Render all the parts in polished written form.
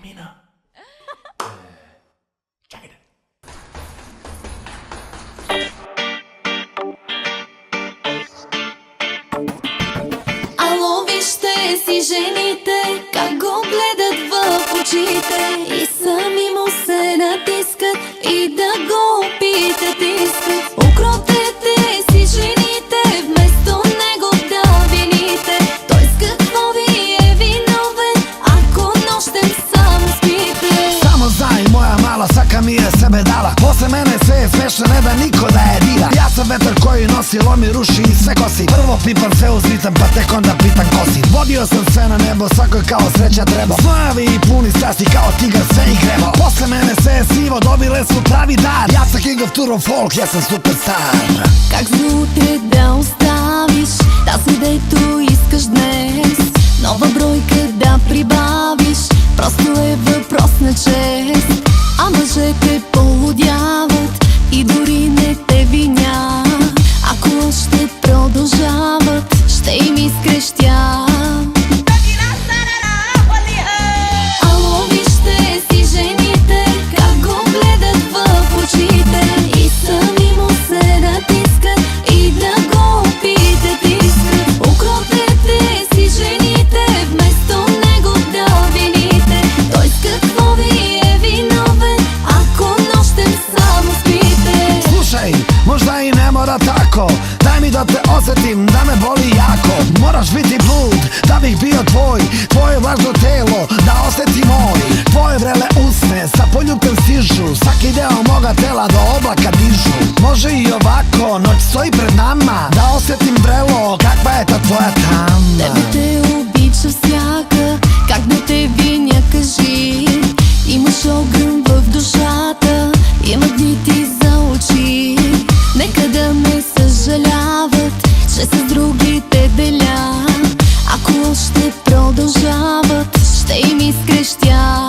Мина. Чакайте. Ало, вижте си жените, как го гледат в очите и сами му се натискат и да го опитат искат. Укротете си жените, вместо него да вините. Той с какво ви е виновен, ако нощем само спите? Само знай, моја мала, сака ми е себе дала. После мене се е смешно, не да нико да е дира. Јас сам ветер кој носи, ломи, руши и се коси. Прво пипам, се узритам, па тек онда питам коси. Водио сам се на небо, сакој као среќа треба. Знојави и пуни страсти, као тигар се и греба. После мене се е сиво, добиле су прави дар. Јас сам King of Tour of Folk, јас сам суперстар. Как за утре да оставиш тази, дето искаш днес? Нова бройка да прибавиш, просто е въпрос на чест. А мъжете полудяват и дори не те виня. Ако още продължават, ще им изкрещя. Ало, вижте си жените, как го гледат в очите и сами му се натискат и да го опитат искат. Укротете си жените, вместо него да вините. Той с какво ви е виновен, ако нощем само спите? Слушај, можда и не мора тако. Дај ми да те осетим, да ме боли јако. Мораш biti блуд, да бих био твој. Твое влажно тело, да осети мој. Твое вреле усне, са пољубен стижу. Саки део мога тела до облака дижу. Може и овако, ноќ стои пред нама. Да осетим врело, каква е та твоја тама. Тебе те обича всяка, как да те виня, кажи. Имаш огън в душата, има дни ти за очи. Нека да не съжаляват, че с другите деля. Ако още продължават, ще им изкрещя.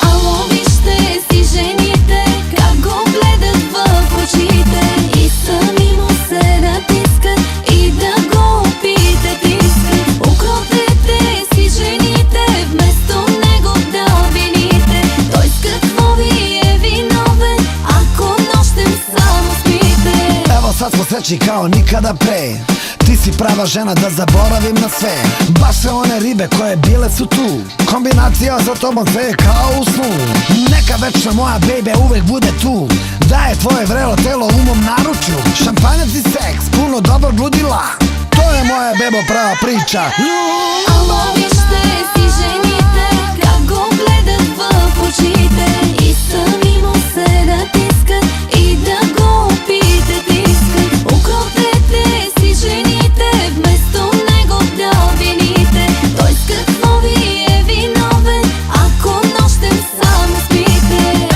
Ало, вижте си жените, как го гледат в очите и сами му се натискат и да го опитат искат. Укротете си жените, вместо него да вините. Той с какво ви е виновен, ако нощем само спите? Ево сад смо сечи као никада пре. Ти си права жена да заборавим на све. Баш се оне рибе koje биле су ту. Комбинација за тобом се е као у сну. Нека вечно моја бебе увек буде ту. Да е твое врело тело умом наручу. Шампањец и секс, пуно добар блудила. То е моја бебо права прича. Ало, вижте си жените, как го гледат в очите и сами му се натискат и да го опитат искат. Укротете си жените, вместо него да вините. Той с какво ви е виновен, ако нощем само спите?